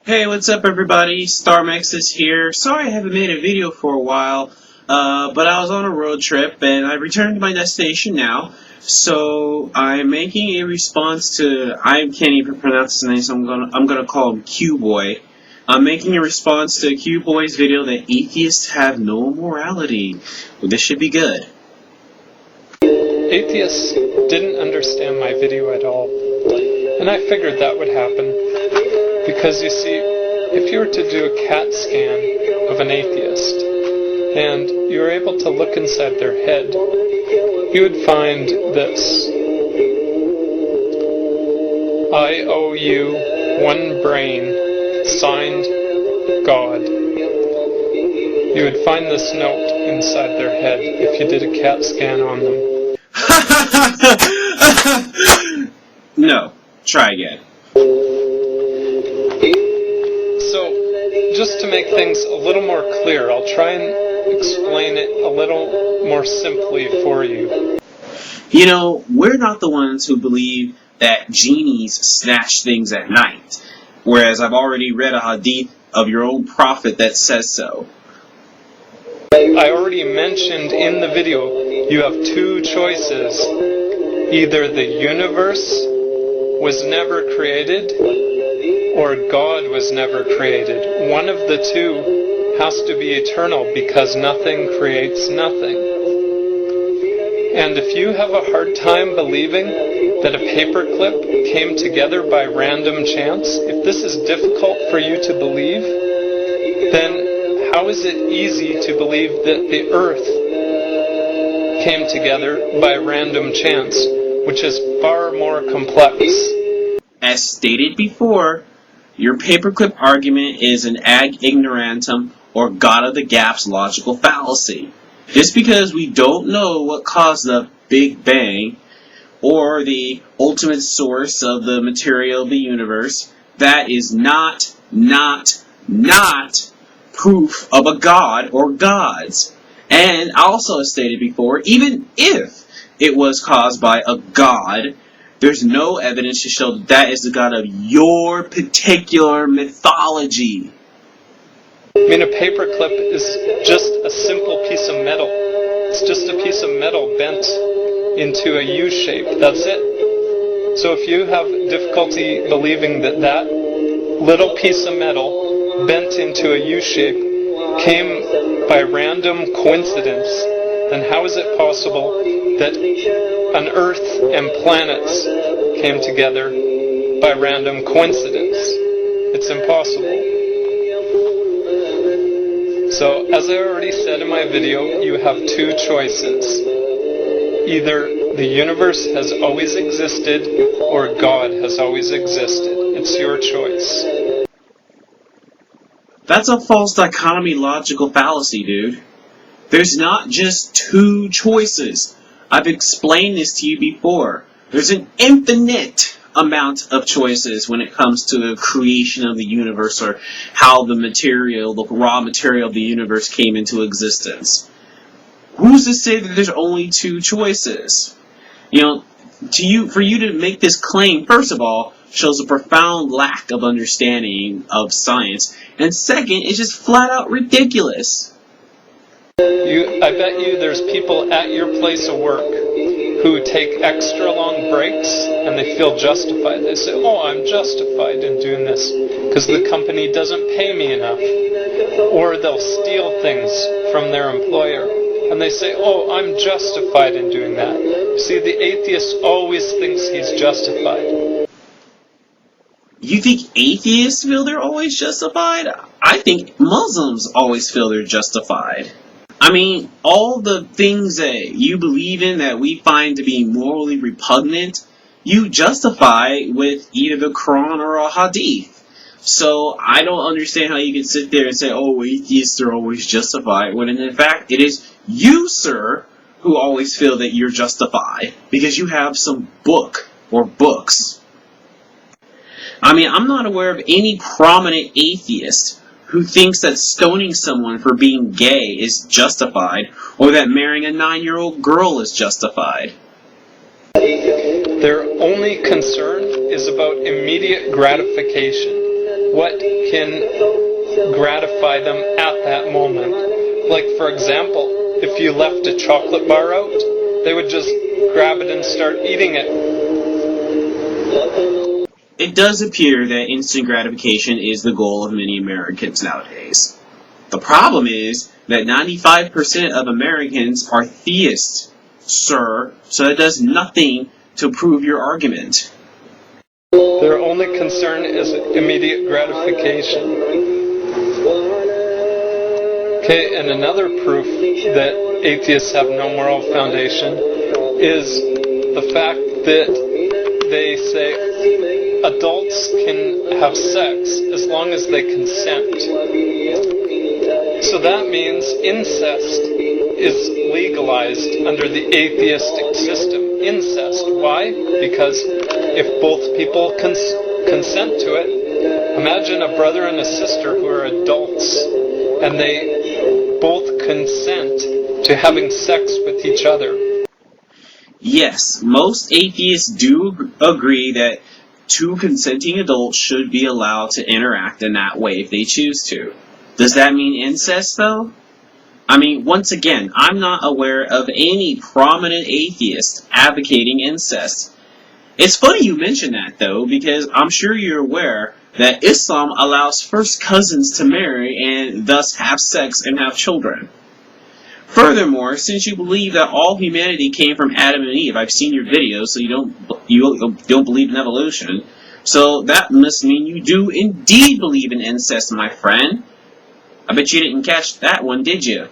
Hey, what's up everybody? StarMax is here. Sorry I haven't made a video for a while, but I was on a road trip and I returned to my destination now. So I'm making a response to, I can't even pronounce his name, so I'm gonna call him Q-Boy. I'm making a response to Q-Boy's video that atheists have no morality. Well, this should be good. Atheists didn't understand my video at all, and I figured that would happen. Because you see, if you were to do a CAT scan of an atheist, and you were able to look inside their head, you would find this. I owe you one brain, signed, God. You would find this note inside their head if you did a CAT scan on them. No, try again. So, just to make things a little more clear, I'll try and explain it a little more simply for you. You know, we're not the ones who believe that genies snatch things at night, whereas I've already read a hadith of your own prophet that says so. I already mentioned in the video, you have two choices. Either the universe was never created, or God was never created. One of the two has to be eternal because nothing creates nothing. And if you have a hard time believing that a paperclip came together by random chance, if this is difficult for you to believe, then how is it easy to believe that the earth came together by random chance, which is far more complex? As stated before, your paperclip argument is an ad ignorantum or God of the gaps logical fallacy. Just because we don't know what caused the Big Bang or the ultimate source of the material of the universe, that is not proof of a god or gods. And also as stated before, even if it was caused by a god, there's no evidence to show that that is the god of your particular mythology. I mean, a paperclip is just a simple piece of metal. It's just a piece of metal bent into a U shape. That's it. So if you have difficulty believing that that little piece of metal bent into a U shape came by random coincidence, then how is it possible that an Earth and planets came together by random coincidence? It's impossible. So, as I already said in my video, you have two choices. Either the universe has always existed, or God has always existed. It's your choice. That's a false dichotomy logical fallacy, dude. There's not just two choices. I've explained this to you before. There's an infinite amount of choices when it comes to the creation of the universe or how the material, the raw material of the universe came into existence. Who's to say that there's only two choices? You know, for you to make this claim, first of all, shows a profound lack of understanding of science, and second, it's just flat out ridiculous. I bet you there's people at your place of work who take extra long breaks and they feel justified. They say, oh, I'm justified in doing this because the company doesn't pay me enough. Or they'll steal things from their employer and they say, oh, I'm justified in doing that. See, the atheist always thinks he's justified. You think atheists feel they're always justified? I think Muslims always feel they're justified. I mean, all the things that you believe in that we find to be morally repugnant, you justify with either the Quran or a hadith. So I don't understand how you can sit there and say, oh, atheists are always justified, when in fact it is you, sir, who always feel that you're justified, because you have some book or books. I mean, I'm not aware of any prominent atheist who thinks that stoning someone for being gay is justified, or that marrying a 9-year-old girl is justified. Their only concern is about immediate gratification. what can gratify them at that moment. Like, for example, if you left a chocolate bar out, they would just grab it and start eating it. It does appear that instant gratification is the goal of many Americans nowadays. The problem is that 95% of Americans are theists, sir, so that does nothing to prove your argument. Their only concern is immediate gratification. Okay, and another proof that atheists have no moral foundation is the fact that they say adults can have sex as long as they consent. So that means incest is legalized under the atheistic system. Incest. Why? Because if both people consent to it, imagine a brother and a sister who are adults and they both consent to having sex with each other. Yes, most atheists do agree that two consenting adults should be allowed to interact in that way if they choose to. Does that mean incest, though? I mean, once again, I'm not aware of any prominent atheist advocating incest. It's funny you mention that, though, because I'm sure you're aware that Islam allows first cousins to marry and thus have sex and have children. Furthermore, since you believe that all humanity came from Adam and Eve, I've seen your videos, so you don't believe in evolution. So that must mean you do indeed believe in incest, my friend. I bet you didn't catch that one, did you?